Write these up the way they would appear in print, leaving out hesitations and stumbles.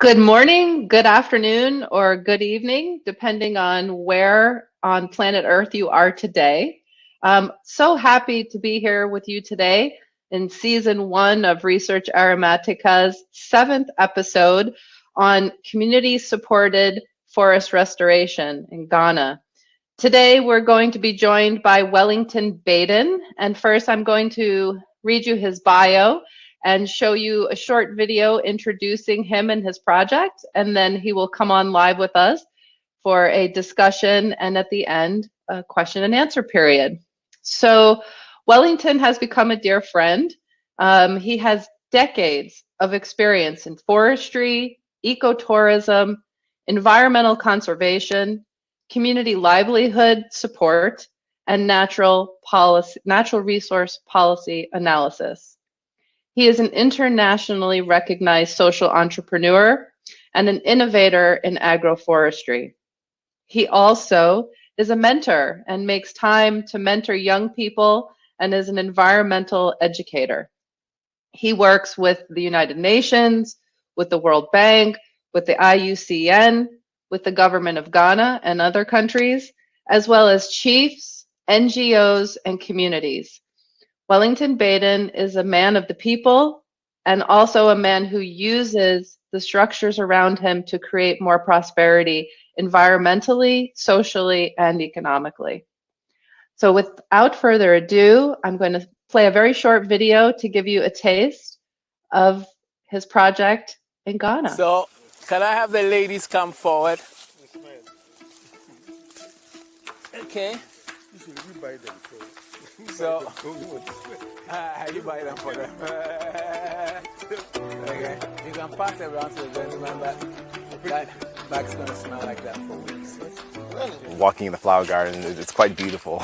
Good morning, good afternoon, or good evening, depending on where on planet Earth you are today. So happy to be here with you today in season 1 of Research Aromatica's 7th episode on community-supported forest restoration in Ghana. Today, we're going to be joined by Wellington Baden, and first I'm going to read you his bio and show you a short video introducing him and his project, and then he will come on live with us for a discussion, and at the end, a question and answer period. So Wellington has become a dear friend. He has decades of experience in forestry, ecotourism, environmental conservation, community livelihood support, and natural resource policy analysis. He is an internationally recognized social entrepreneur and an innovator in agroforestry. He also is a mentor and makes time to mentor young people and is an environmental educator. He works with the United Nations, with the World Bank, with the IUCN, with the government of Ghana and other countries, as well as chiefs, NGOs, and communities. Wellington Baden is a man of the people and also a man who uses the structures around him to create more prosperity environmentally, socially, and economically. So without further ado, I'm going to play a very short video to give you a taste of his project in Ghana. So, can I have the ladies come forward? Okay. So, you buy them for them. Okay. You can pass it around to the gentleman, but that bag's going to smell like that for weeks. Walking in the flower garden, it's quite beautiful.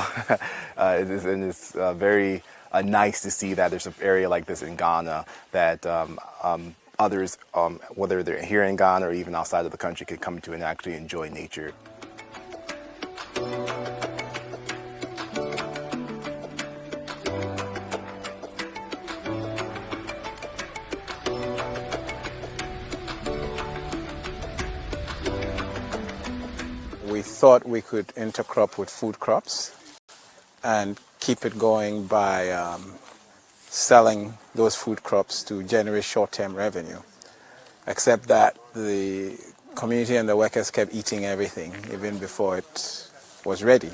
It's very nice to see that there's an area like this in Ghana that others, whether they're here in Ghana or even outside of the country, can come to and actually enjoy nature. We thought we could intercrop with food crops and keep it going by selling those food crops to generate short-term revenue. Except that the community and the workers kept eating everything even before it was ready.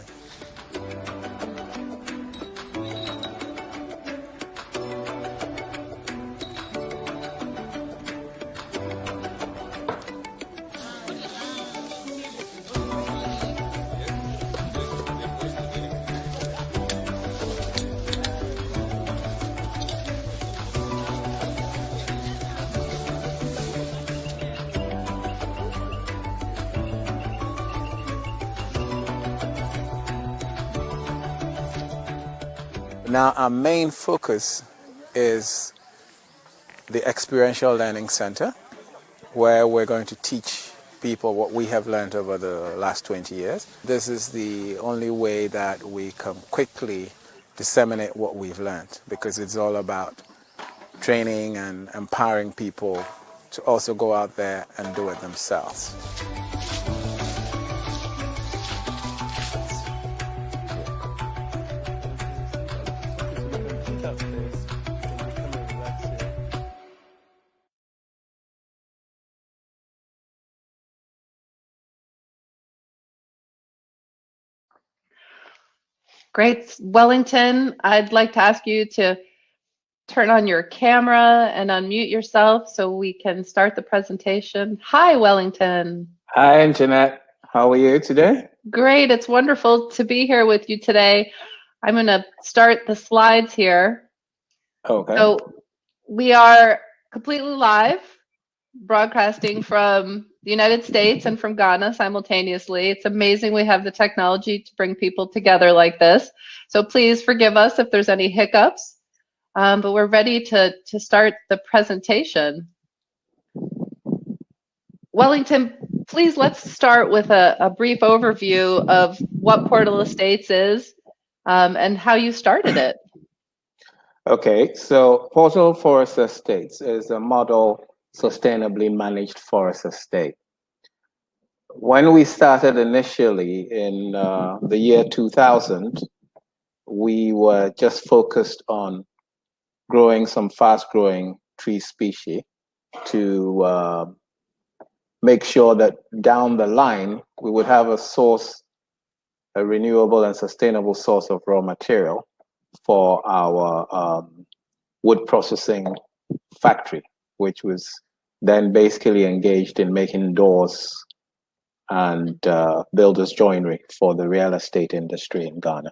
Now, our main focus is the Experiential Learning Center, where we're going to teach people what we have learned over the last 20 years. This is the only way that we can quickly disseminate what we've learned, because it's all about training and empowering people to also go out there and do it themselves. Great. Wellington, I'd like to ask you to turn on your camera and unmute yourself so we can start the presentation. Hi, Wellington. Hi, Jeanette. How are you today? Great. It's wonderful to be here with you today. I'm going to start the slides here. Okay. So we are completely live, broadcasting from the United States and from Ghana simultaneously. It's amazing we have the technology to bring people together like this. So please forgive us if there's any hiccups, but we're ready to start the presentation. Wellington, please let's start with a brief overview of what Portal Estates is and how you started it. Okay, so Portal Forest Estates is a model sustainably managed forest estate. When we started initially in the year 2000, we were just focused on growing some fast-growing tree species to make sure that down the line we would have a renewable and sustainable source of raw material for our wood processing factory, which was then basically engaged in making doors and builders joinery for the real estate industry in Ghana.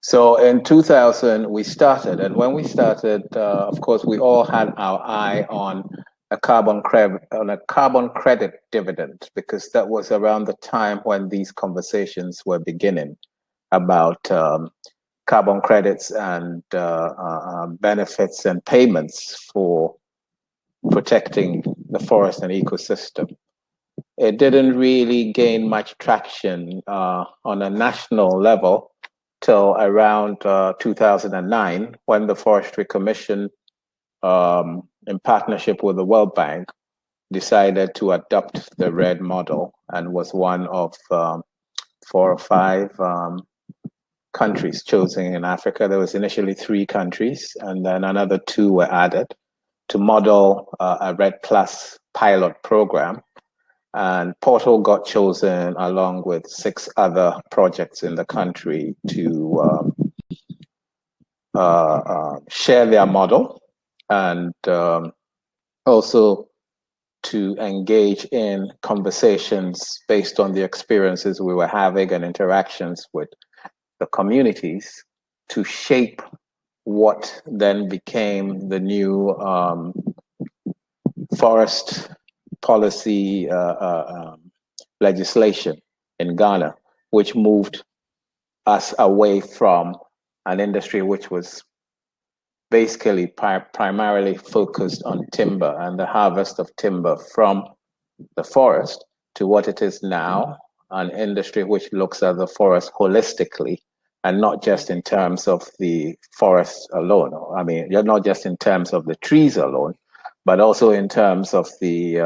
So in 2000, we started, and when we started, of course, we all had our eye on a carbon credit dividend, because that was around the time when these conversations were beginning about carbon credits and benefits and payments for protecting the forest and ecosystem. It didn't really gain much traction on a national level till around 2009, when the Forestry Commission, in partnership with the World Bank, decided to adopt the RED model, and was one of 4 or 5 countries chosen in Africa. There was initially 3 countries, and then another 2 were added to model a RED Plus pilot program. And Portal got chosen along with 6 other projects in the country to share their model, and also to engage in conversations based on the experiences we were having and interactions with the communities to shape what then became the new forest policy legislation in Ghana, which moved us away from an industry which was basically primarily focused on timber and the harvest of timber from the forest, to what it is now, an industry which looks at the forest holistically, and not just in terms of the forest alone. I mean, not just in terms of the trees alone, but also in terms of the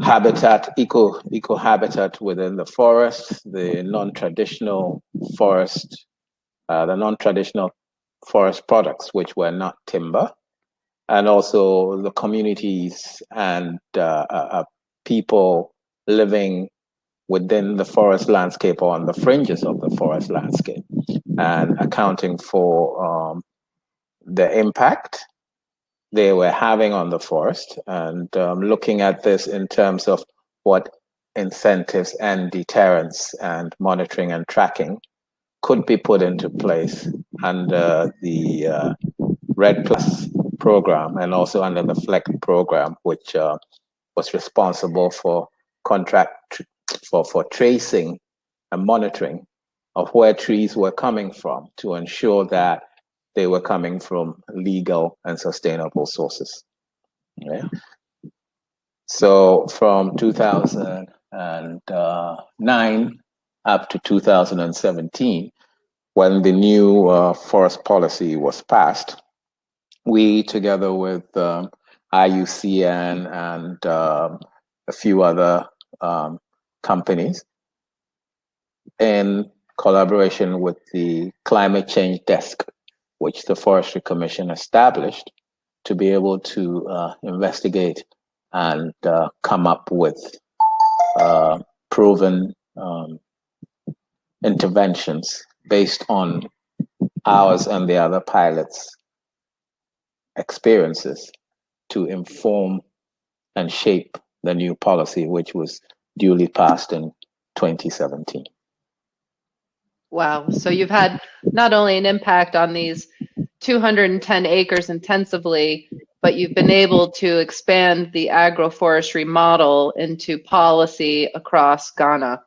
habitat, eco habitat within the forest, the non-traditional forest, the non-traditional forest products, which were not timber, and also the communities and people living within the forest landscape or on the fringes of the forest landscape, and accounting for the impact they were having on the forest, and looking at this in terms of what incentives and deterrence and monitoring and tracking could be put into place under the RED Plus program, and also under the FLEC program, which was responsible for for tracing and monitoring of where trees were coming from, to ensure that they were coming from legal and sustainable sources. Yeah. So from 2009 up to 2017, when the new forest policy was passed, we, together with IUCN and a few other companies, in collaboration with the Climate Change Desk, which the Forestry Commission established to be able to investigate and come up with proven interventions based on ours and the other pilots' experiences, to inform and shape the new policy, which was duly passed in 2017. Wow. So you've had not only an impact on these 210 acres intensively, but you've been able to expand the agroforestry model into policy across Ghana.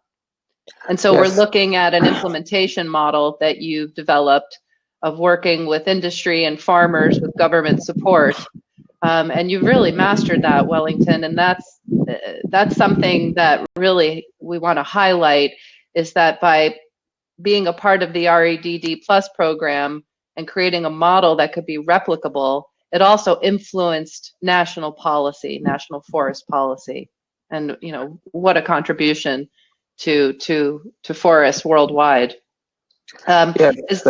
And so we're looking at an implementation model that you've developed of working with industry and farmers with government support. And you've really mastered that, Wellington. And that's something that really we want to highlight, is that by being a part of the REDD Plus program and creating a model that could be replicable, it also influenced national policy, national forest policy. And, you know, what a contribution to forests worldwide. Yes,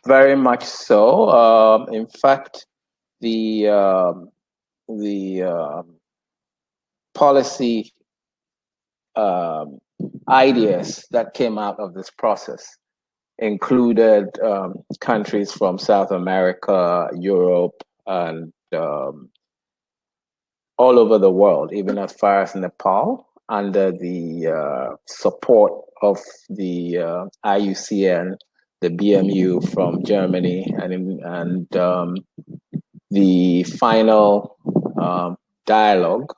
very much so. In fact, the policy ideas that came out of this process included countries from South America, Europe, and all over the world, even as far as Nepal, under the support of the IUCN, the BMU from Germany, and the final dialogue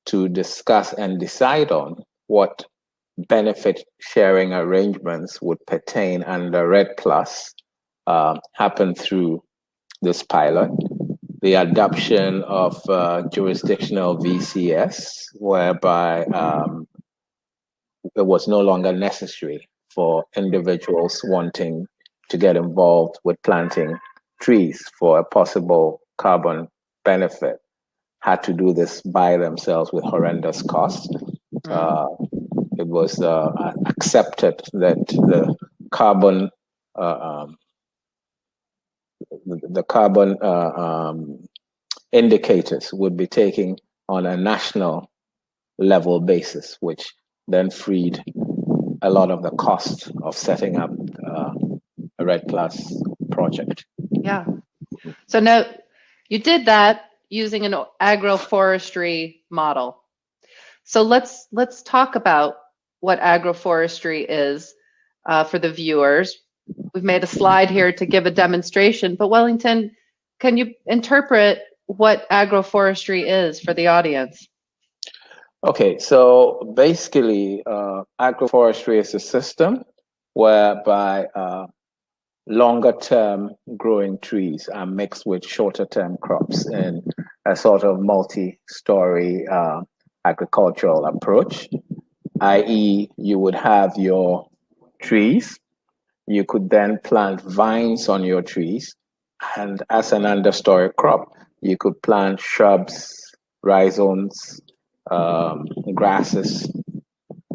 to discuss and decide on what benefit sharing arrangements would pertain under Red Plus happened through this pilot. The adoption of jurisdictional VCS, whereby it was no longer necessary for individuals wanting to get involved with planting trees for a possible carbon benefit, had to do this by themselves with horrendous costs. It was accepted that the carbon indicators would be taken on a national level basis, which then freed a lot of the cost of setting up a Red Plus project. Yeah. So now you did that using an agroforestry model. So let's talk about what agroforestry is for the viewers. We've made a slide here to give a demonstration, but Wellington, can you interpret what agroforestry is for the audience? Okay, so basically, agroforestry is a system whereby longer-term growing trees are mixed with shorter-term crops in a sort of multi-story agricultural approach, i.e., you would have your trees. You could then plant vines on your trees, and as an understory crop, you could plant shrubs, rhizomes, grasses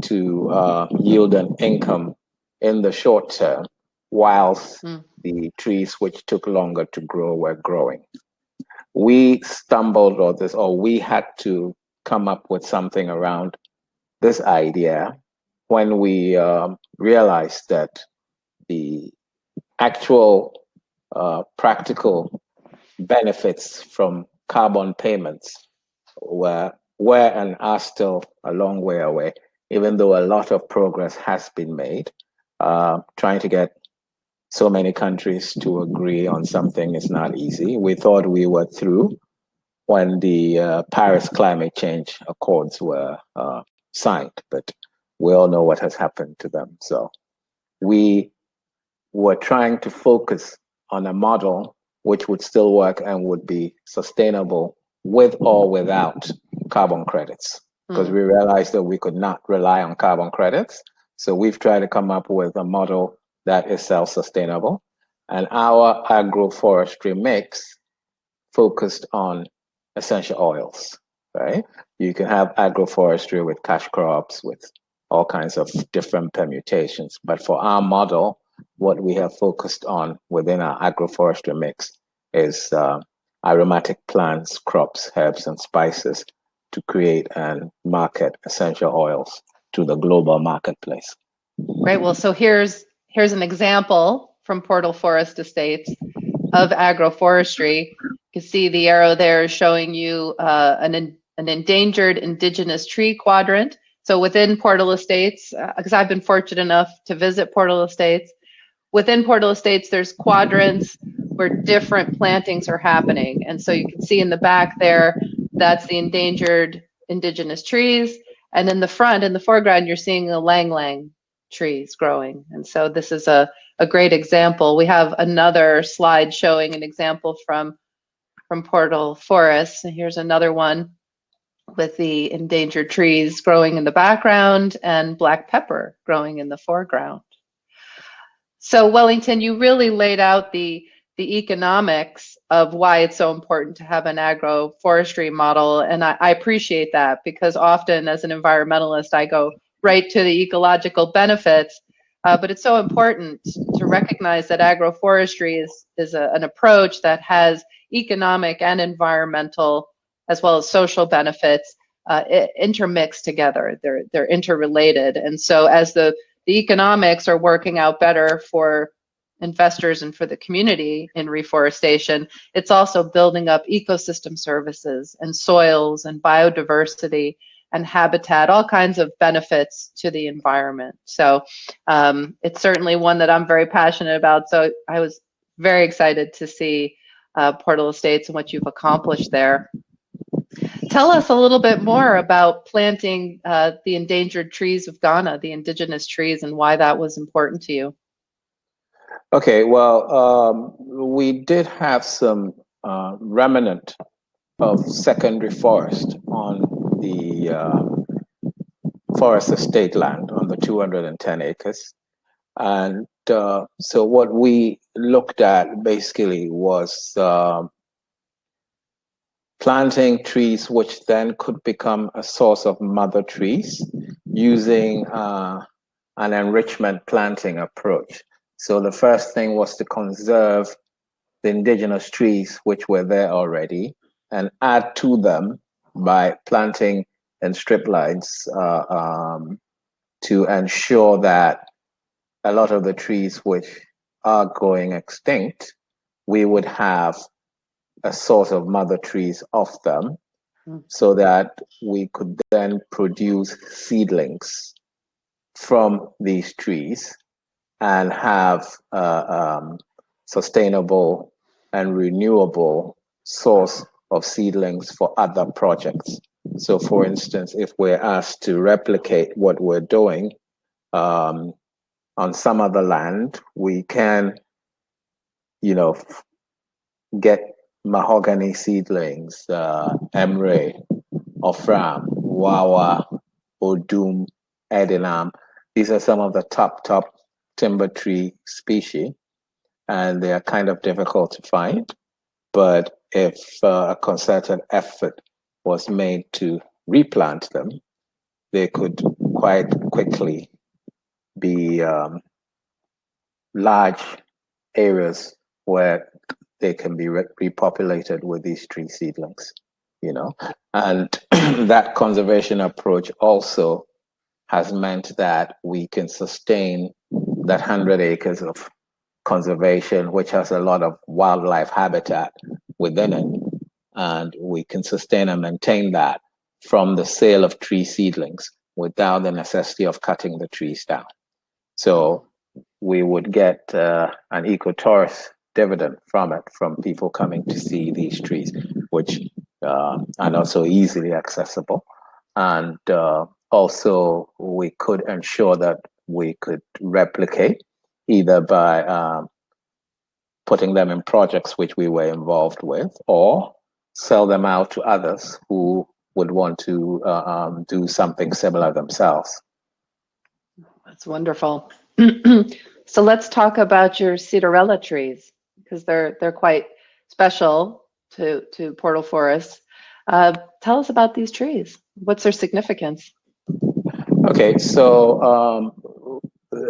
to yield an income in the short term, whilst the trees which took longer to grow were growing. We stumbled on this, or we had to come up with something around this idea when we realized that the actual practical benefits from carbon payments were and are still a long way away, even though a lot of progress has been made. Trying to get so many countries to agree on something is not easy. We thought we were through when the Paris Climate Change Accords were signed, but we all know what has happened to them. So we were trying to focus on a model which would still work and would be sustainable with or without carbon credits, because we realized that we could not rely on carbon credits. So we've tried to come up with a model that is self-sustainable. And our agroforestry mix focused on essential oils, right? You can have agroforestry with cash crops, with all kinds of different permutations. But for our model, what we have focused on within our agroforestry mix is aromatic plants, crops, herbs, and spices to create and market essential oils to the global marketplace. Great. Well, so here's an example from Portal Forest Estates of agroforestry. You can see the arrow there is showing you an endangered indigenous tree quadrant. So within Portal Estates, because I've been fortunate enough to visit Portal Estates, within Portal Estates, there's quadrants where different plantings are happening. And so you can see in the back there, that's the endangered indigenous trees. And in the front, in the foreground, you're seeing the lang-lang trees growing. And so this is a great example. We have another slide showing an example from Portal Forest. And here's another one with the endangered trees growing in the background and black pepper growing in the foreground. So Wellington, you really laid out the the economics of why it's so important to have an agroforestry model. And I appreciate that, because often as an environmentalist, I go right to the ecological benefits. But it's so important to recognize that agroforestry is an approach that has economic and environmental as well as social benefits intermixed together. They're interrelated. And so as the economics are working out better for investors and for the community in reforestation, it's also building up ecosystem services and soils and biodiversity and habitat, all kinds of benefits to the environment. So it's certainly one that I'm very passionate about. So I was very excited to see Portal Estates and what you've accomplished there. Tell us a little bit more about planting the endangered trees of Ghana, the indigenous trees, and why that was important to you. Okay, well, we did have some remnant of secondary forest on the forest estate land on the 210 acres. And so what we looked at basically was planting trees which then could become a source of mother trees using an enrichment planting approach. So the first thing was to conserve the indigenous trees which were there already and add to them by planting in strip lines to ensure that a lot of the trees which are going extinct, we would have a source of mother trees off them, so that we could then produce seedlings from these trees and have sustainable and renewable source of seedlings for other projects. So for instance, if we're asked to replicate what we're doing on some other land, we can, get mahogany seedlings, emre, ofram, wawa, odum, edinam. These are some of the top timber tree species, and they are kind of difficult to find. But if a concerted effort was made to replant them, they could quite quickly be large areas where they can be repopulated with these tree seedlings, and that conservation approach also has meant that we can sustain that 100 acres of conservation, which has a lot of wildlife habitat within it, and we can sustain and maintain that from the sale of tree seedlings without the necessity of cutting the trees down. So we would get an ecotourist dividend from it, from people coming to see these trees, which are not so easily accessible. And also we could ensure that we could replicate either by putting them in projects which we were involved with, or sell them out to others who would want to do something similar themselves. That's wonderful. So let's talk about your Cidrela trees, because they're quite special to Portal Forests. Tell us about these trees. What's their significance? Okay, so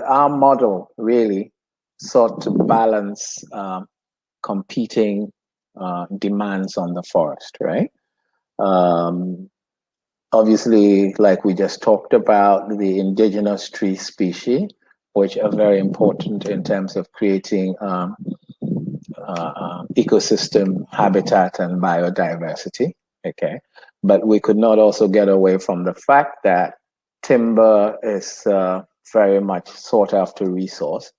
our model really sought to balance competing demands on the forest, right? Obviously, like we just talked about, the indigenous tree species, which are very important in terms of creating ecosystem habitat and biodiversity, okay? But we could not also get away from the fact that timber is very much sought after resource,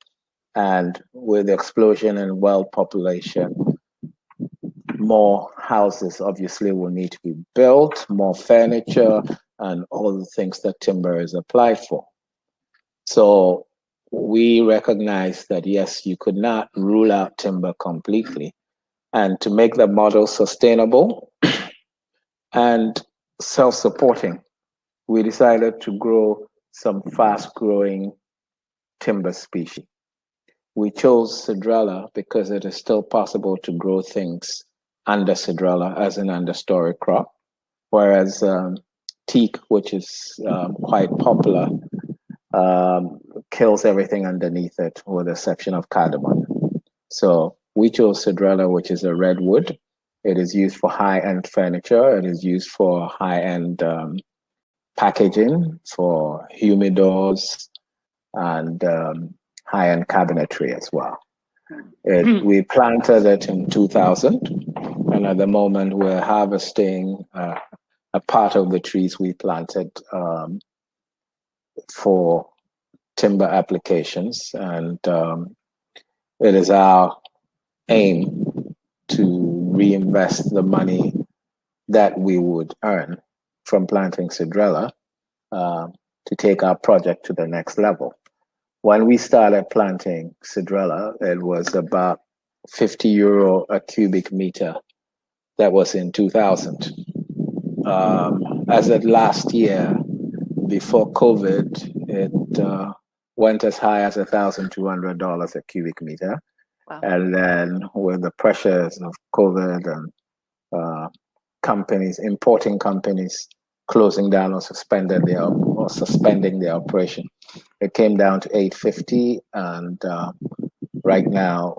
and with the explosion in world population, more houses obviously will need to be built, more furniture, and all the things that timber is applied for. So we recognize that, yes, you could not rule out timber completely. And to make the model sustainable and self-supporting, we decided to grow some fast-growing timber species. we chose Cidrela because it is still possible to grow things under Cidrela as an understory crop, whereas teak, which is quite popular, kills everything underneath it with the exception of cardamom. So we chose Cidrela, which is a redwood. It is used for high-end furniture. It is used for high-end packaging, for humidors, and high-end cabinetry as well. We planted it in 2000, and at the moment we're harvesting a part of the trees we planted for timber applications, and it is our aim to reinvest the money that we would earn from planting Cidrela to take our project to the next level. When we started planting Cidrela, it was about €50 a cubic meter. That was in 2000. As of last year, before COVID, it went as high as $1,200 a cubic meter. Wow. And then with the pressures of COVID and companies, importing companies closing down or suspending their operation, it came down to $850, and right now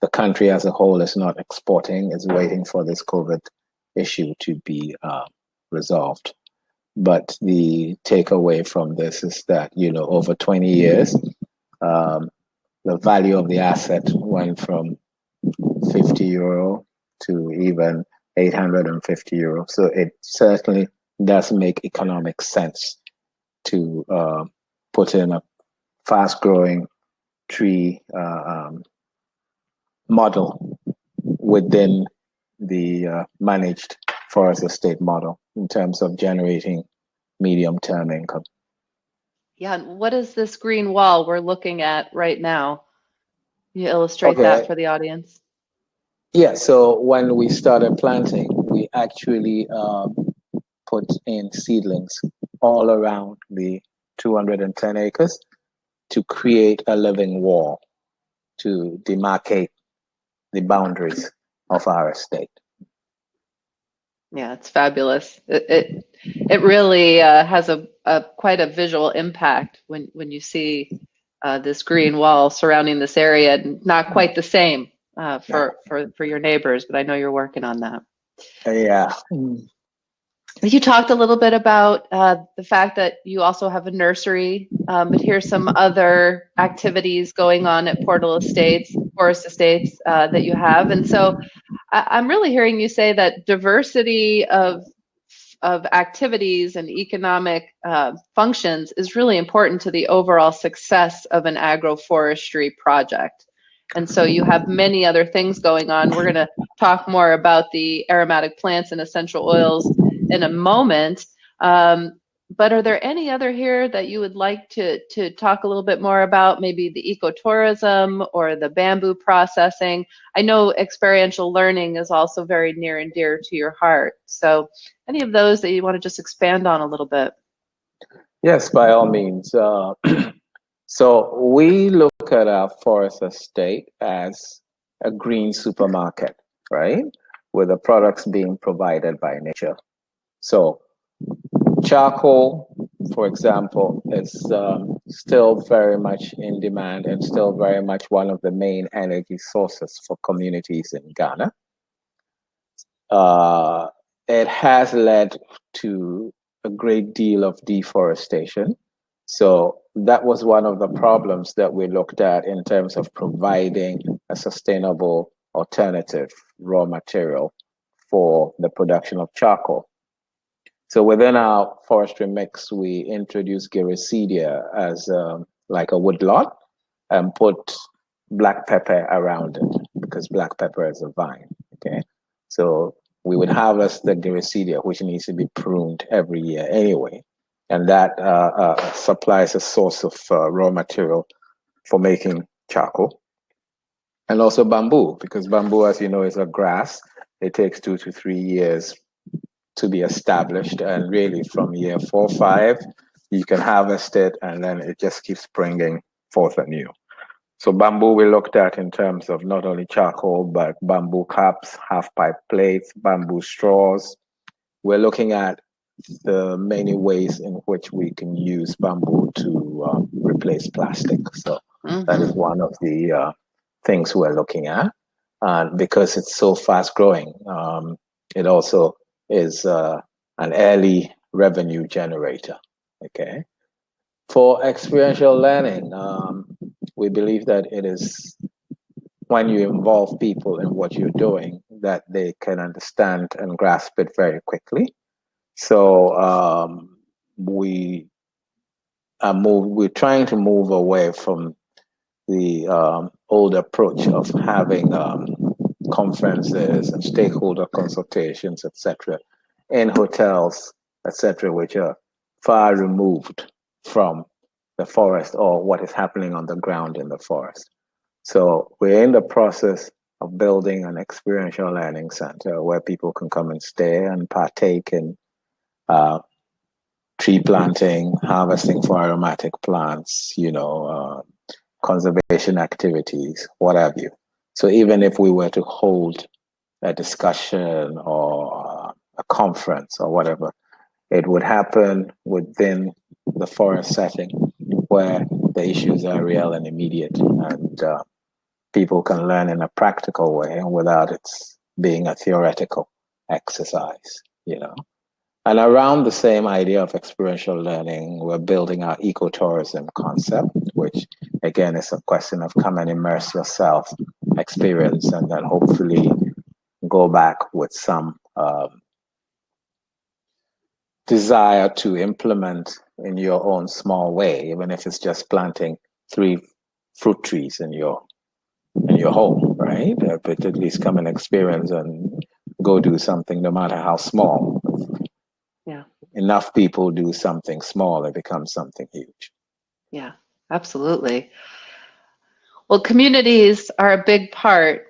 the country as a whole is not exporting; is waiting for this COVID issue to be resolved. But the takeaway from this is that, over 20 years, the value of the asset went from €50 to even €850. So it certainly does make economic sense to put in a fast-growing tree model within the managed forest estate model in terms of generating medium-term income. Yeah, and what is this green wall we're looking at right now? Can you illustrate that for the audience? Yeah, so when we started planting, we actually put in seedlings all around the 210 acres to create a living wall to demarcate the boundaries of our estate. Yeah, it's fabulous. It really has a quite a visual impact when you see this green wall surrounding this area. Not quite the same for your neighbors, but I know you're working on that. Yeah. You talked a little bit about the fact that you also have a nursery, but here's some other activities going on at Forest Estates that you have. And so I'm really hearing you say that diversity of activities and economic functions is really important to the overall success of an agroforestry project. And so you have many other things going on. We're going to talk more about the aromatic plants and essential oils in a moment. But are there any other here that you would like to talk a little bit more about? Maybe the ecotourism or the bamboo processing. I know experiential learning is also very near and dear to your heart. So any of those that you want to just expand on a little bit? Yes, by all means. So we look at our forest estate as a green supermarket, right? With the products being provided by nature. So charcoal, for example, is still very much in demand and still very much one of the main energy sources for communities in Ghana. It has led to a great deal of deforestation. So that was one of the problems that we looked at in terms of providing a sustainable alternative raw material for the production of charcoal. So within our forestry mix, we introduced Giracedia as like a woodlot and put black pepper around it because black pepper is a vine, okay? So we would harvest the Giracedia, which needs to be pruned every year anyway. And that supplies a source of raw material for making charcoal. And also bamboo, because bamboo, as you know, is a grass. It takes 2 to 3 years to be established. And really from year 4 or 5, you can harvest it and then it just keeps bringing forth anew. So bamboo we looked at in terms of not only charcoal, but bamboo cups, half-pipe plates, bamboo straws. We're looking at the many ways in which we can use bamboo to replace plastic. So that is one of the things we're looking at. And because it's so fast growing, it also is an early revenue generator. Okay. For experiential learning, we believe that it is when you involve people in what you're doing that they can understand and grasp it very quickly. So we're trying to move away from the old approach of having conferences and stakeholder consultations, etc., in hotels, etc., which are far removed from the forest or what is happening on the ground in the forest. So we're in the process of building an experiential learning center where people can come and stay and partake in tree planting, harvesting for aromatic plants, conservation activities, what have you. So even if we were to hold a discussion or a conference or whatever, it would happen within the forest setting where the issues are real and immediate, and people can learn in a practical way without it being a theoretical exercise, And around the same idea of experiential learning, we're building our ecotourism concept, which again is a question of come and immerse yourself, experience, and then hopefully go back with some desire to implement in your own small way, even if it's just planting 3 fruit trees in your home, right? But at least come and experience and go do something, no matter how small. Yeah. Enough people do something small, it becomes something huge. Yeah, absolutely. Well, communities are a big part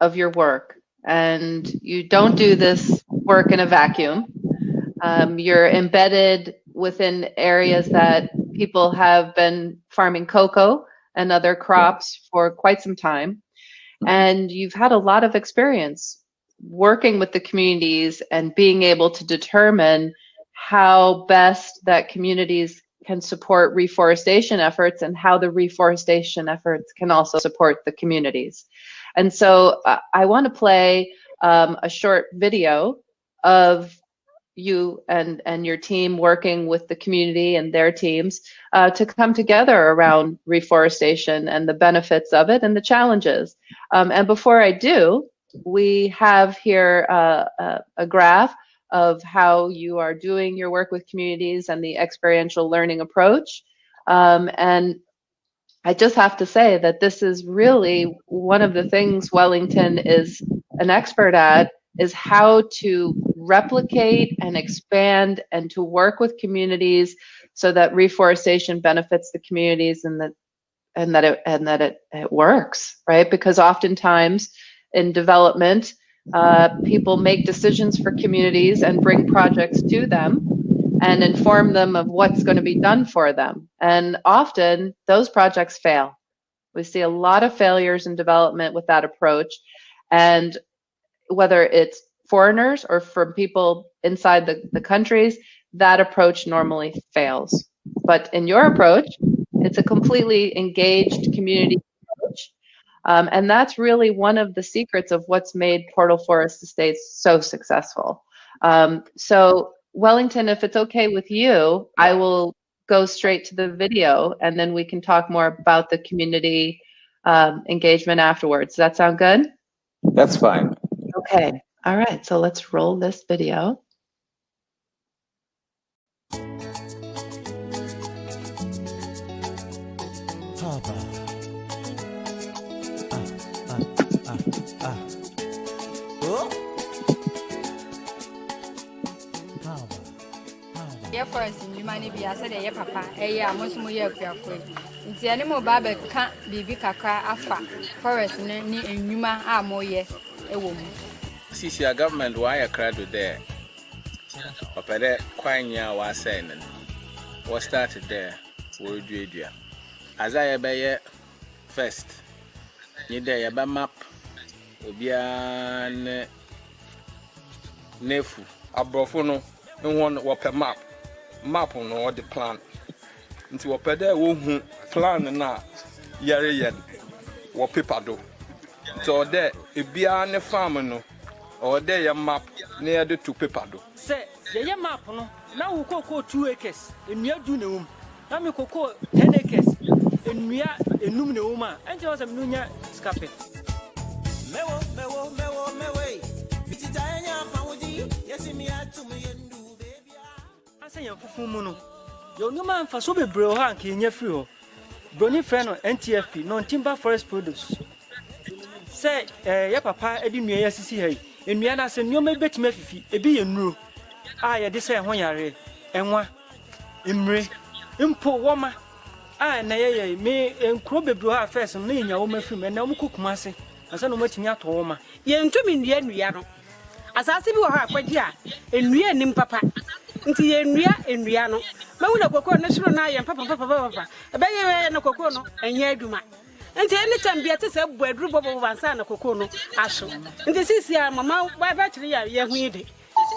of your work, and you don't do this work in a vacuum. You're embedded within areas that people have been farming cocoa and other crops for quite some time. And you've had a lot of experience working with the communities and being able to determine how best that communities can support reforestation efforts and how the reforestation efforts can also support the communities. And so I want to play a short video of you and your team working with the community and their teams to come together around reforestation and the benefits of it and the challenges. And before I do, we have here a graph of how you are doing your work with communities and the experiential learning approach. And I just have to say that this is really one of the things Wellington is an expert at, is how to replicate and expand and to work with communities so that reforestation benefits the communities and that it works, right? Because oftentimes in development, people make decisions for communities and bring projects to them and inform them of what's going to be done for them. And often those projects fail. We see a lot of failures in development with that approach. And whether it's foreigners or from people inside the countries, that approach normally fails. But in your approach, it's a completely engaged community approach. And that's really one of the secrets of what's made Portal Forest Estates so successful. So Wellington, if it's okay with you, I will go straight to the video and then we can talk more about the community engagement afterwards. Does that sound good? That's fine. Okay. All right. So let's roll this video. Yeah, forest you might be as a papa, a most year free. In the animal barber can't be kakra afa forest ni Numa are more ye a woman. See, your government, why a crowd there? Papa, that quanya was saying, what started there? Would you, as I obey first. You there a map obia nefu abrofo no won wo map no the plan nti wo pede wo hu plan na yare yen wo paper do so there ebia ne farm no or there your map near the 2 paper do say ye map no na wo koko 2 acres enua du ne wum na me koko 10 acres enua enum ne wum a anje wo sam nunya scape mewo vititanya fawudi yesimi atumu yendu baby asa yan fufu mu no yo numa amfa so bebre ho anka enya free ho broni frɛ no NTFP non timber forest produce say ya papa edi nua ya sisi hai enua na se nneoma betime fifi ebi ye nuro a ye de say ho yare enwa emre mpo woma a na ye me enkro bebre ho afes no nya woma fim na mo kokuma ase asa no matimi ato woma ye ntumi nua no asase bi wo ha kwagi a enua nim papa nti ye enua no mawu na kokoro na shiro na ye papa ebe ye na kokoro no enye aduma nti eni tambia te se bu aduru bobo bansa na kokoro no aso nti sisi a mama ba kire ya ye hu ide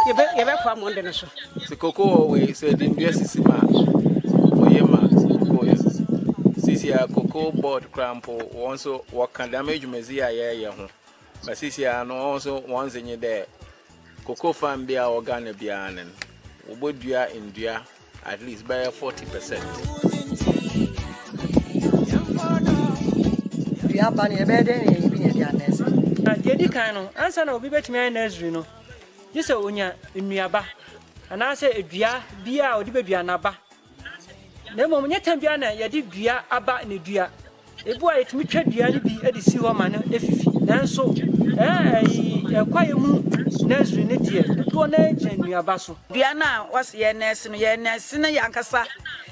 ye be fa mo nde no so se kokoro we se di ndua sisi ma oyema kokoro sisi a kokoro board crampo wonso waka damage mezi a ye ho ma sisi a no also once nye there kokoro farm bia organ bia nen obodua ndua at least by 40%. Dua ba ne be de ne bi ne dia nese. Dedi kan no ansa na obi betimi nursery no yese onya nnuaba ana se edua bia odi bedua na ba na mom nye tambia na ye de dua aba ne dua ebu a yetimi twa dua ne bi edi si ho ma ne efifi nanso kwaye mu nursery ne die to na nnuaba so dua na wase ye nurse no yankasa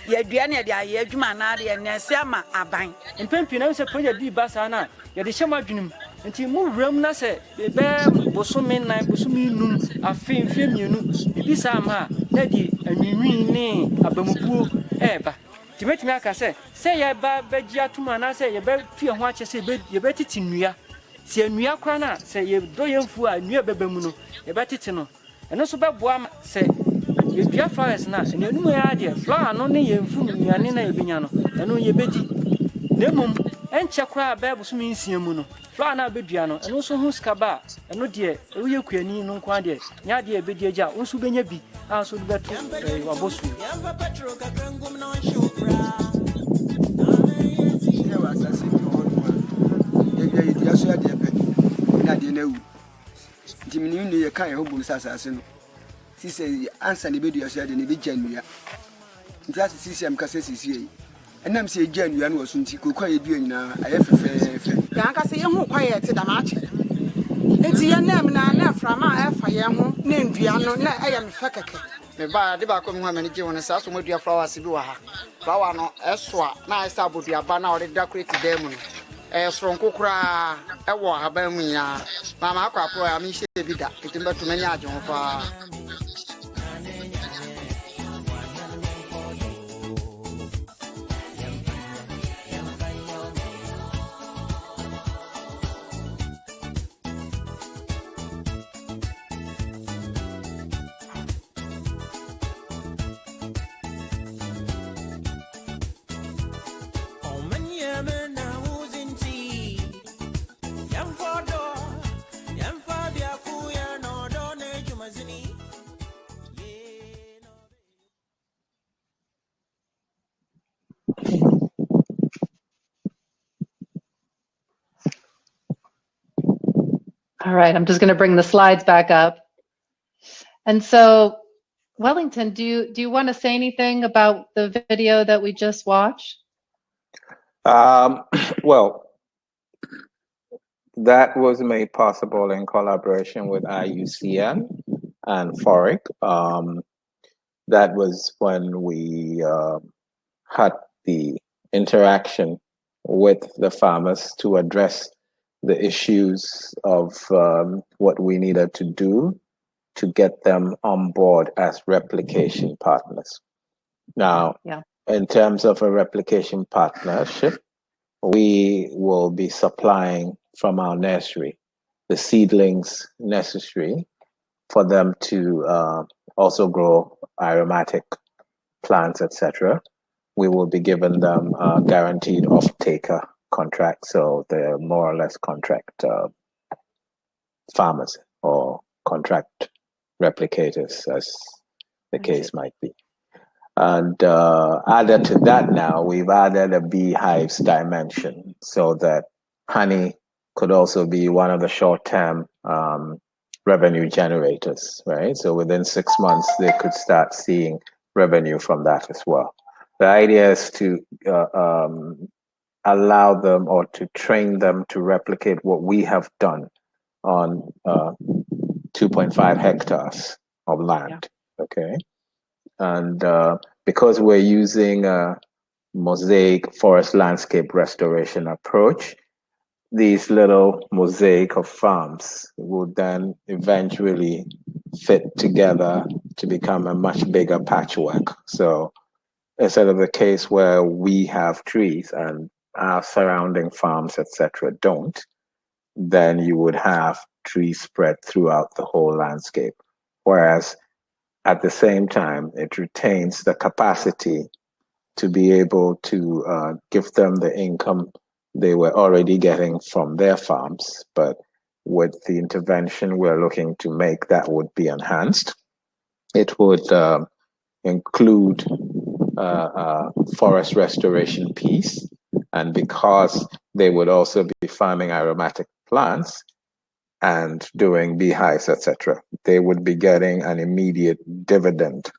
ye dua ne de aye adwuma na de nurse ama aban mpempi na se project bi basa na ye de hyema dwunum nti mu wram na se be bosome nan bosome num afin mienu bibi sa ma na di anwinwi ne abamubuo eba timetimi aka se ye ba bagi atuma na se ye be tue ho ache se ye be titi nnua se nnua kra na se ye do ye mfu a nnua bebamu no ye be titi no eno so be boa se ye dua flowers na ene num ya de flower no ne ye mfu nnuane na ye benya no eno ye bedi nemum enche kra ba bosome nsia mu no flower na bedua no eno so hu skaba eno de ewuye kuani no nkwa de nya de ebedi agya wonso benya bi a so de beto wabosu ya so ya de pe na de na wu dimini ni ye kan ye hobu sasase no sisi ansa ne bedu ya so ya de ne be janua nti ase sisi am kase sisi yi enam se janua no waso nti kokwa ye dua nyina aye fefefe ya kase ye hu kwa ye te da ma ache enti ye nam na frama afa ye hu na ndua no na aye me fa keke me ba de ba ko me ho amani je won sa so modua flowers bi wa ha flower no eso a na esa bodua ba na ore decorate dem no sronko kura ewo haba mu nya mama akwa pro ya mi she bi da etimba to manya ajo fa All right, I'm just going to bring the slides back up. And so, Wellington, do you want to say anything about the video that we just watched? Well, that was made possible in collaboration with IUCN and FORIC. That was when we had the interaction with the farmers to address the issues of what we needed to do to get them on board as replication partners. Now, in terms of a replication partnership, we will be supplying from our nursery the seedlings necessary for them to also grow aromatic plants, etc. We will be giving them a guaranteed off-taker contract, so they're more or less contract farmers or contract replicators, as the case might be. And added to that now, we've added a beehives dimension so that honey could also be one of the short-term revenue generators, right? So within 6 months, they could start seeing revenue from that as well. The idea is to allow them or to train them to replicate what we have done on 2.5 hectares of land, okay? And because we're using a mosaic forest landscape restoration approach, these little mosaic of farms would then eventually fit together to become a much bigger patchwork. So instead of the case where we have trees and our surrounding farms, etc., don't, then you would have trees spread throughout the whole landscape. Whereas at the same time, it retains the capacity to be able to give them the income they were already getting from their farms. But with the intervention we're looking to make, that would be enhanced. It would include forest restoration piece. And because they would also be farming aromatic plants and doing beehives, etc., they would be getting an immediate dividend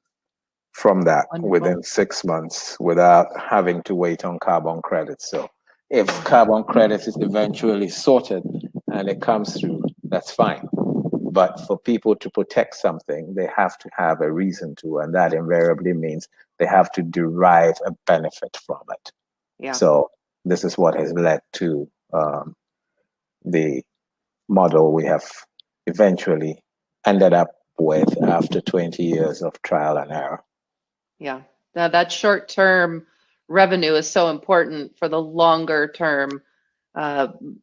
from that within 6 months without having to wait on carbon credits. So if carbon credits is eventually sorted and it comes through, that's fine. But for people to protect something, they have to have a reason to, and that invariably means they have to derive a benefit from it. Yeah. So this is what has led to the model we have eventually ended up with after 20 years of trial and error. Yeah, now that short-term revenue is so important for the longer-term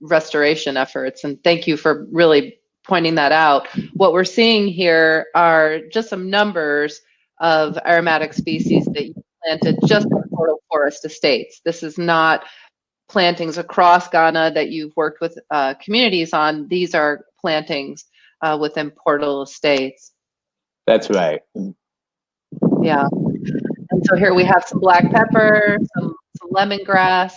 restoration efforts. And thank you for really pointing that out. What we're seeing here are just some numbers of aromatic species that you planted just in Portal Forest Estates. This is not plantings across Ghana that you've worked with communities on. These are plantings within Portal Estates. That's right. Yeah. And so here we have some black pepper, some lemongrass.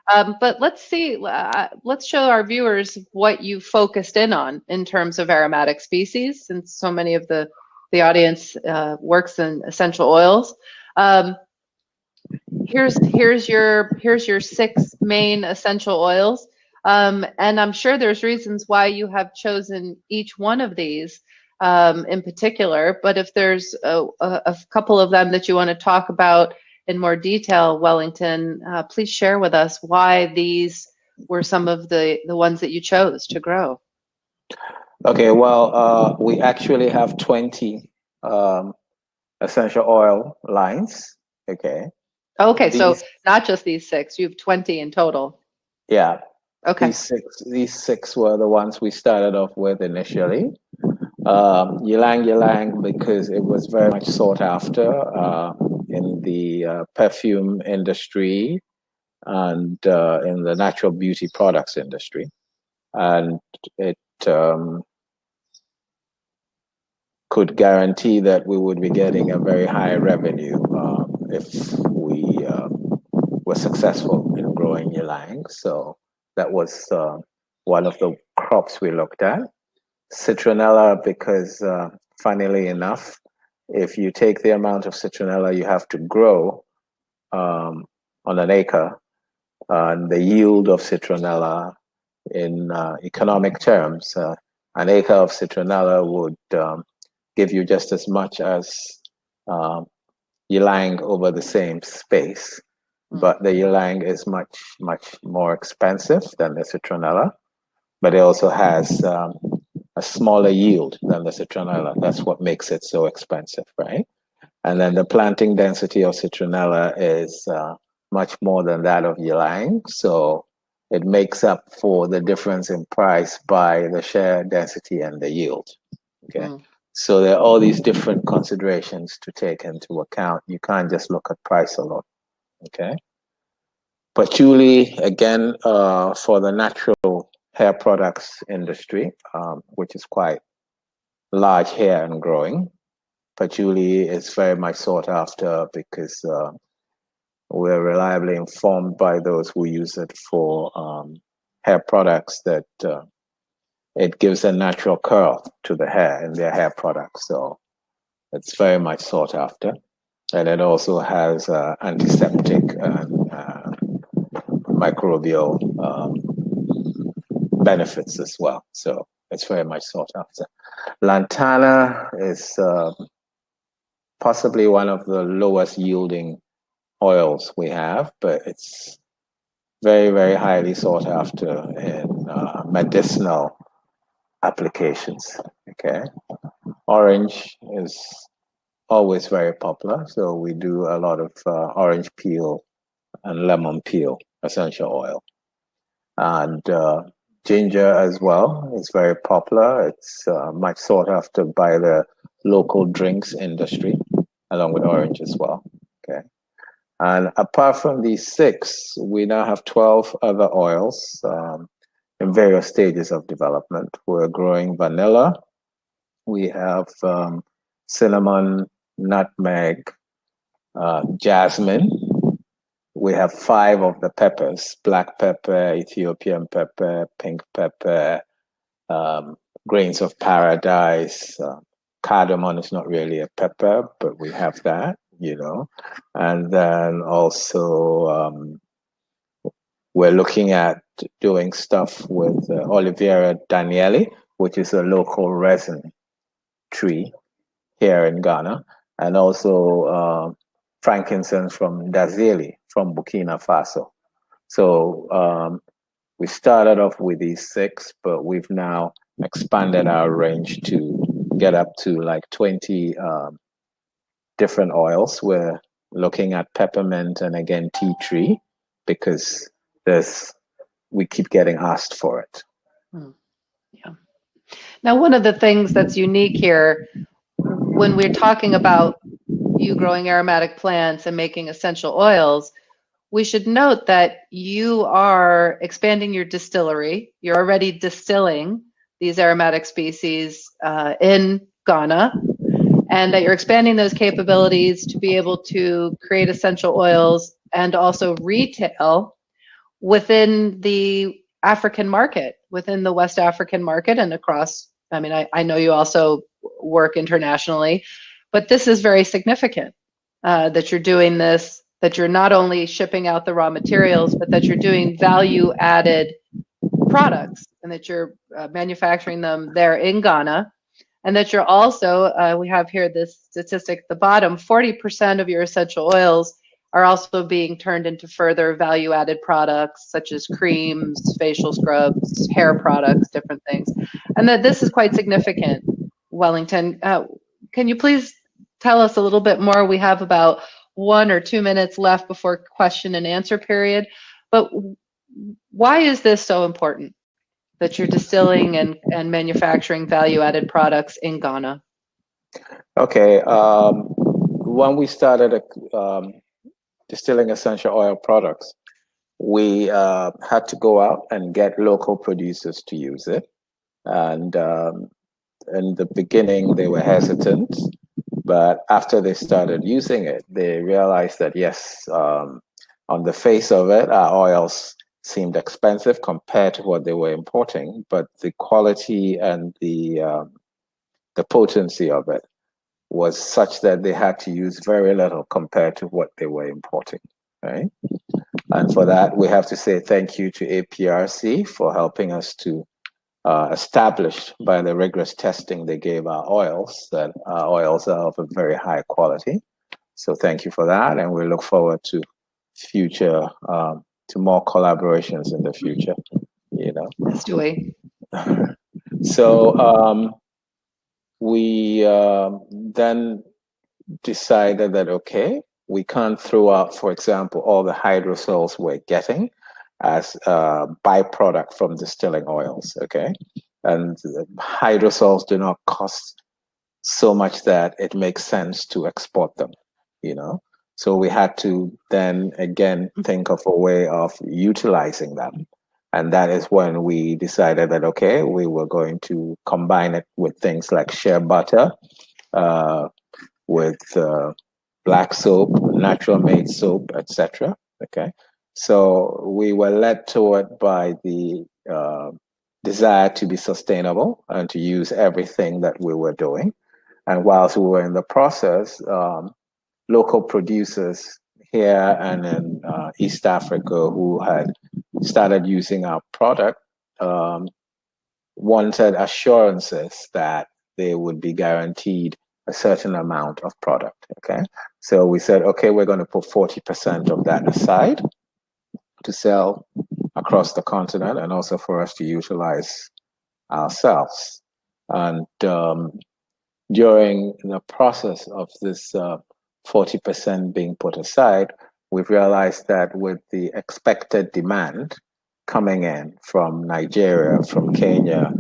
But let's see, let's show our viewers what you focused in on in terms of aromatic species, since so many of the audience works in essential oils. Here's your 6 main essential oils. And I'm sure there's reasons why you have chosen each one of these in particular, but if there's a couple of them that you want to talk about in more detail, Wellington, please share with us why these were some of the ones that you chose to grow. Okay, well, we actually have 20 essential oil lines, okay? Okay, so not just these 6, you have 20 in total. Yeah. Okay. These six were the ones we started off with initially. Ylang ylang, because it was very much sought after in the perfume industry and in the natural beauty products industry. And it could guarantee that we would be getting a very high revenue if we were successful in growing ylang. So that was one of the crops we looked at. Citronella, because funnily enough, if you take the amount of citronella you have to grow on an acre, the yield of citronella in economic terms, an acre of citronella would give you just as much as ylang over the same space. But the ylang is much, much more expensive than the citronella, but it also has a smaller yield than the citronella. That's what makes it so expensive, right? And then the planting density of citronella is much more than that of ylang. So it makes up for the difference in price by the share density and the yield. Okay. So there are all these different considerations to take into account. You can't just look at price alone. Okay. Patchouli, again, for the natural hair products industry, which is quite large here and growing. Patchouli is very much sought after because we're reliably informed by those who use it for hair products that it gives a natural curl to the hair in their hair products. So it's very much sought after. And it also has antiseptic and microbial benefits as well. So it's very much sought after. Lantana is possibly one of the lowest yielding oils we have, but it's very, very highly sought after in medicinal applications. Okay. Orange is always very popular. So we do a lot of orange peel and lemon peel essential oil. And ginger as well is very popular. It's much sought after by the local drinks industry, along with orange as well. Okay. And apart from these 6, we now have 12 other oils in various stages of development. We're growing vanilla. We have cinnamon, nutmeg, jasmine. We have 5 of the peppers: black pepper, Ethiopian pepper, pink pepper, grains of paradise. Cardamom is not really a pepper, but we have that, you know. And then also we're looking at doing stuff with Oliveira Danieli, which is a local resin tree here in Ghana, and also frankincense from Dazili from Burkina Faso. So we started off with these 6, but we've now expanded our range to get up to like 20 different oils. We're looking at peppermint and again tea tree because we keep getting asked for it. Yeah. Now, one of the things that's unique here, when we're talking about you growing aromatic plants and making essential oils, we should note that you are expanding your distillery. You're already distilling these aromatic species in Ghana, and that you're expanding those capabilities to be able to create essential oils and also retail within the African market, within the West African market and across. I mean, I know you also work internationally, but this is very significant that you're doing this, that you're not only shipping out the raw materials, but that you're doing value-added products and that you're manufacturing them there in Ghana. And that you're also, we have here this statistic at the bottom, 40% of your essential oils are also being turned into further value-added products such as creams, facial scrubs, hair products, different things. And that this is quite significant, Wellington. Can you please tell us a little bit more? We have about 1 or 2 minutes left before question and answer period. But why is this so important, that you're distilling and manufacturing value-added products in Ghana? Okay. When we started distilling essential oil products, we had to go out and get local producers to use it. And in the beginning, they were hesitant. But after they started using it, they realized that, yes, on the face of it, our oils seemed expensive compared to what they were importing, but the quality and the potency of it was such that they had to use very little compared to what they were importing, right? And for that, we have to say thank you to APRC for helping us to establish by the rigorous testing they gave our oils that our oils are of a very high quality. So thank you for that, and we look forward to future to more collaborations in the future. You know. Yes, do we? So we then decided that okay, we can't throw out, for example, all the hydrosols we're getting, as a byproduct from distilling oils, okay? And hydrosols do not cost so much that it makes sense to export them, you know? So we had to then again think of a way of utilizing them. And that is when we decided that, okay, we were going to combine it with things like shea butter, with black soap, natural made soap, etc. Okay. So we were led toward by the desire to be sustainable and to use everything that we were doing. And whilst we were in the process, local producers here and in East Africa who had started using our product wanted assurances that they would be guaranteed a certain amount of product, okay? So we said, okay, we're going to put 40% of that aside to sell across the continent and also for us to utilize ourselves. And during the process of this 40% being put aside, we've realized that with the expected demand coming in from Nigeria, from Kenya,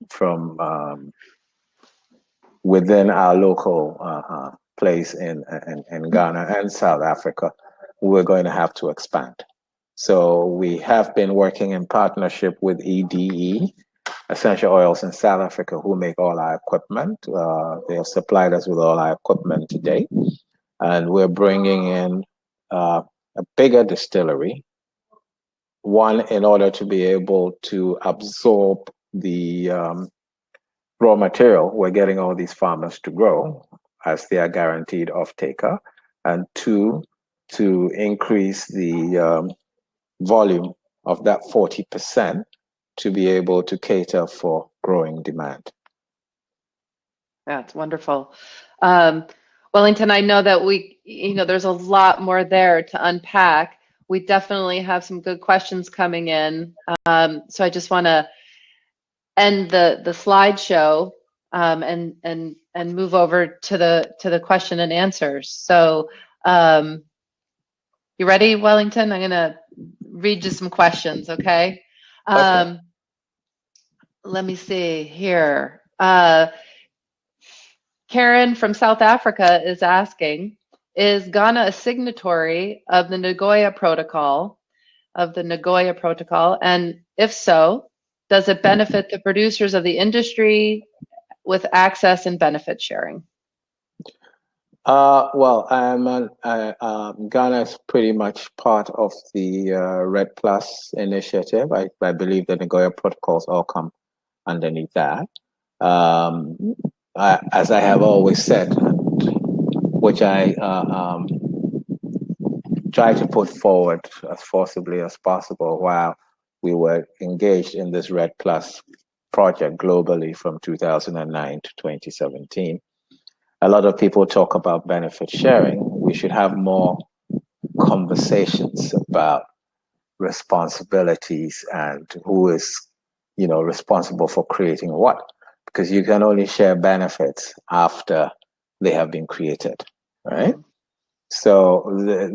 from within our local place in Ghana and South Africa, we're going to have to expand. So we have been working in partnership with EDE, Essential Oils in South Africa, who make all our equipment. They have supplied us with all our equipment today. And we're bringing in a bigger distillery, one in order to be able to absorb the raw material we're getting all these farmers to grow as they are guaranteed off-taker, and two, to increase the volume of that 40% to be able to cater for growing demand. That's wonderful. Wellington, I know that there's a lot more there to unpack. We definitely have some good questions coming in. So I just want to end the slideshow and move over to the question and answers. So you ready, Wellington? I'm going to read you some questions, okay? Okay. Let me see here. Karen from South Africa is asking, is Ghana a signatory of the Nagoya Protocol? And if so, does it benefit the producers of the industry with access and benefit sharing? Well, Ghana is pretty much part of the Red Plus initiative. I believe the Nagoya protocols all come underneath that. As I have always said, which I try to put forward as forcibly as possible while we were engaged in this Red Plus project globally from 2009 to 2017. A lot of people talk about benefit sharing. We should have more conversations about responsibilities and who is, responsible for creating what, because you can only share benefits after they have been created, right? So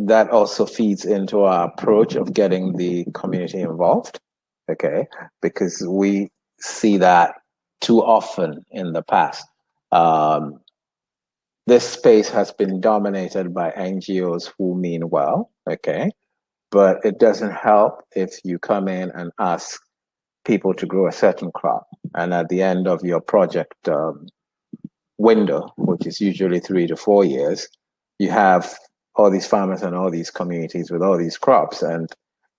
that also feeds into our approach of getting the community involved, okay? Because we see that too often in the past. This space has been dominated by NGOs who mean well, okay? But it doesn't help if you come in and ask people to grow a certain crop, and at the end of your project window, which is usually 3 to 4 years, you have all these farmers and all these communities with all these crops, and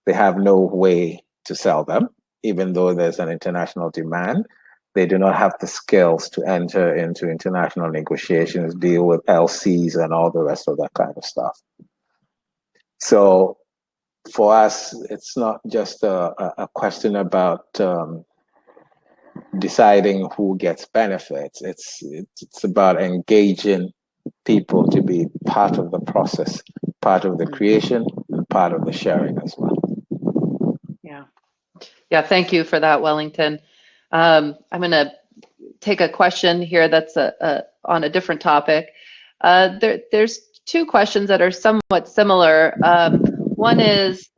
they have no way to sell them, even though there's an international demand. They do not have the skills to enter into international negotiations, deal with LCs and all the rest of that kind of stuff. So for us, it's not just a question about deciding who gets benefits. It's about engaging people to be part of the process, part of the creation, and part of the sharing as well. Yeah, thank you for that, Wellington. I'm going to take a question here that's on a different topic. There's two questions that are somewhat similar. One is,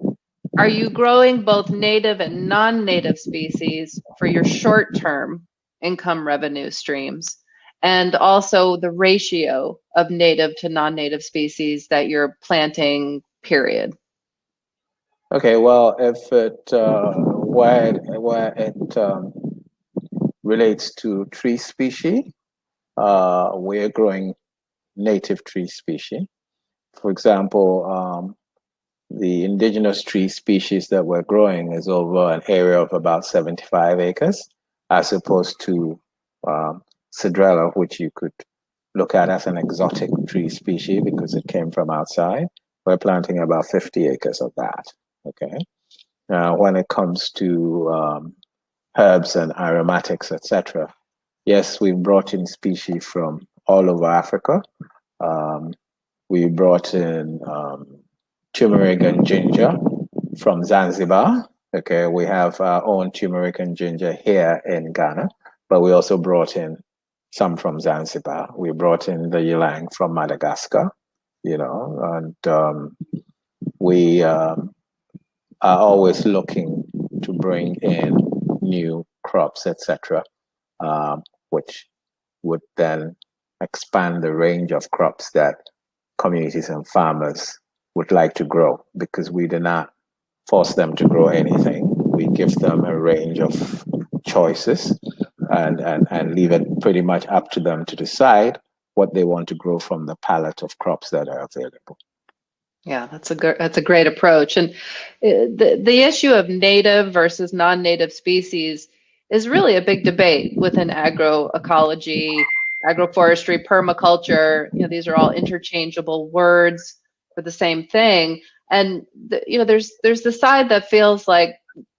are you growing both native and non-native species for your short-term income revenue streams? And also the ratio of native to non-native species that you're planting, period. Okay, well, if it where it relates to tree species, we're growing native tree species. For example, the indigenous tree species that we're growing is over an area of about 75 acres, as opposed to Cidrela, which you could look at as an exotic tree species because it came from outside. We're planting about 50 acres of that. Okay. Now, when it comes to herbs and aromatics, etc., yes, we've brought in species from all over Africa. We brought in turmeric and ginger from Zanzibar. Okay, we have our own turmeric and ginger here in Ghana, but we also brought in some from Zanzibar. We brought in the ylang from Madagascar, you know, and we are always looking to bring in new crops, etc., which would then expand the range of crops that communities and farmers would like to grow, because we do not force them to grow anything. We give them a range of choices and leave it pretty much up to them to decide what they want to grow from the palette of crops that are available. Yeah, that's a great approach. And the issue of native versus non-native species is really a big debate within agroecology, agroforestry, permaculture. You know, these are all interchangeable words for the same thing. And you know, there's the side that feels like,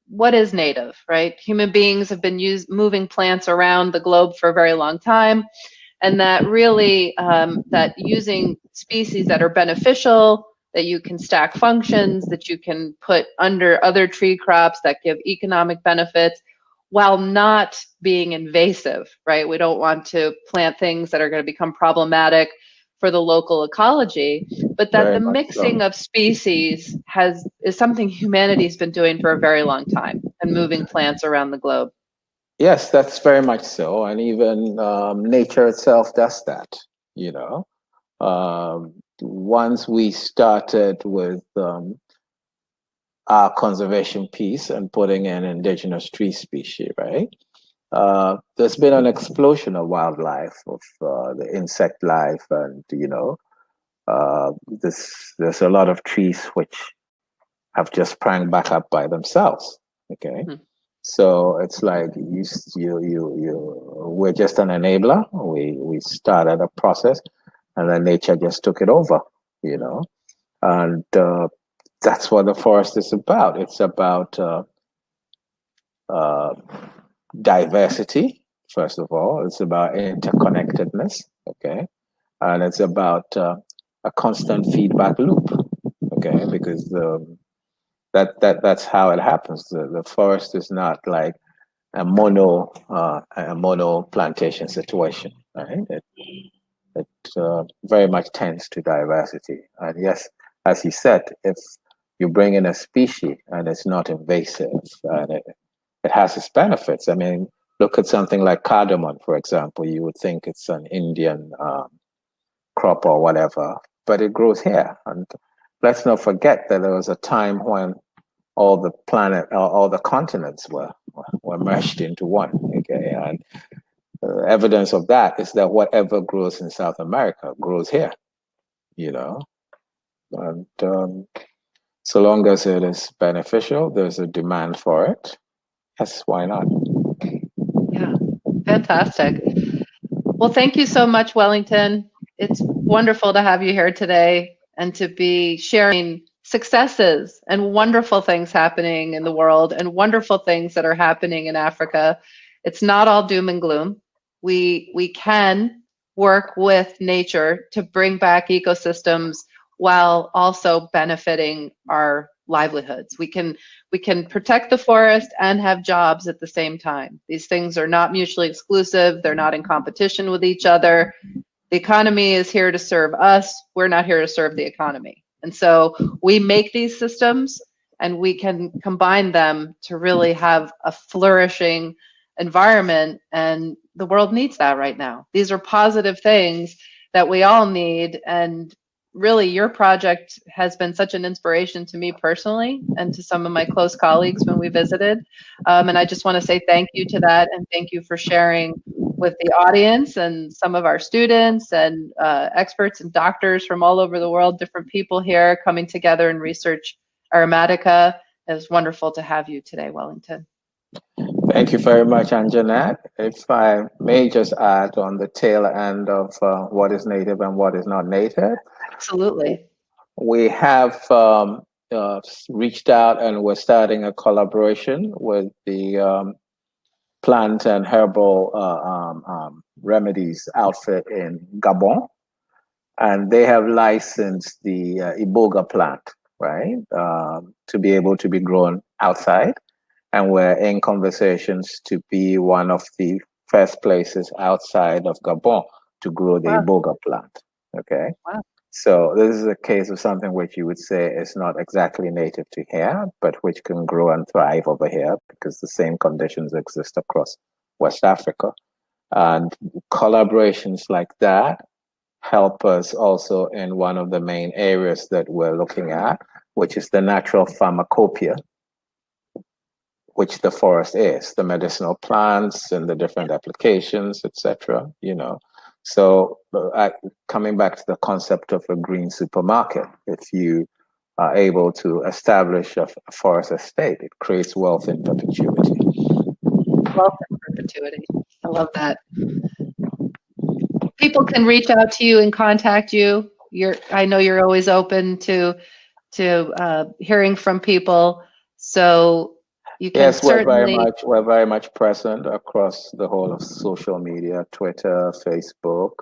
what is native, right? Human beings have been moving plants around the globe for a very long time, and that really that using species that are beneficial, that you can stack functions, that you can put under other tree crops that give economic benefits while not being invasive, right? We don't want to plant things that are going to become problematic for the local ecology, but that Very the much mixing so. of species is something humanity's been doing for a very long time, and moving plants around the globe. Yes, that's very much so. And even nature itself does that, you know. Once we started with our conservation piece and putting in indigenous tree species, right? There's been an explosion of wildlife, of the insect life, and you know, there's a lot of trees which have just sprang back up by themselves. Okay, so it's like we're just an enabler. We started a process, and then nature just took it over. You know, and that's what the forest is about. It's about diversity, first of all. It's about interconnectedness, okay? And it's about a constant feedback loop, okay? Because that's how it happens. The forest is not like a mono plantation situation, right? It very much tends to diversity. And yes, as you said, if you bring in a species and it's not invasive and it has its benefits. I mean, look at something like cardamom, for example. You would think it's an Indian crop or whatever, but it grows here. And let's not forget that there was a time when all the continents were merged into one. Okay, and evidence of that is that whatever grows in South America grows here. You know, and so long as it is beneficial, there's a demand for it. Yes, why not? Yeah, fantastic. Well, thank you so much, Wellington. It's wonderful to have you here today and to be sharing successes and wonderful things happening in the world and wonderful things that are happening in Africa. It's not all doom and gloom. We can work with nature to bring back ecosystems while also benefiting our livelihoods. We can protect the forest and have jobs at the same time. These things are not mutually exclusive. They're not in competition with each other. The economy is here to serve us. We're not here to serve the economy. And so we make these systems, and we can combine them to really have a flourishing environment, and the world needs that right now. These are positive things that we all need, and really your project has been such an inspiration to me personally and to some of my close colleagues when we visited, and I just want to say thank you to that, and thank you for sharing with the audience and some of our students and experts and doctors from all over the world, different people here coming together in Research Aromatica. It was wonderful to have you today, Wellington. Thank you very much, Anjanette. If I may just add on the tail end of what is native and what is not native. Absolutely. We have reached out and we're starting a collaboration with the plant and herbal remedies outfit in Gabon. And they have licensed the iboga plant, right, to be able to be grown outside. And we're in conversations to be one of the first places outside of Gabon to grow the iboga plant. Okay. Wow. So this is a case of something which you would say is not exactly native to here, but which can grow and thrive over here because the same conditions exist across West Africa. And collaborations like that help us also in one of the main areas that we're looking at, which is the natural pharmacopoeia, which the forest is, the medicinal plants and the different applications, etc. You know, so coming back to the concept of a green supermarket, if you are able to establish a forest estate, it creates wealth in perpetuity. Wealth in perpetuity. I love that. People can reach out to you and contact you. I know you're always open to hearing from people, so you can yes, certainly. We're very much present across the whole of social media: Twitter, Facebook,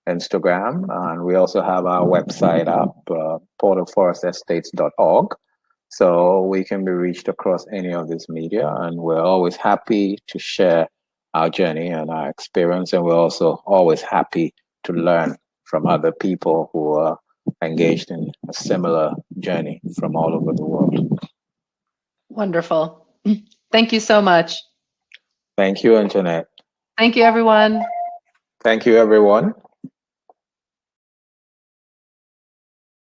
Instagram, and we also have our website up, portalforestestates.org. So we can be reached across any of this media, and we're always happy to share our journey and our experience, and we're also always happy to learn from other people who are engaged in a similar journey from all over the world. Wonderful. Thank you so much. Thank you, Anjanette. Thank you, everyone. Thank you, everyone.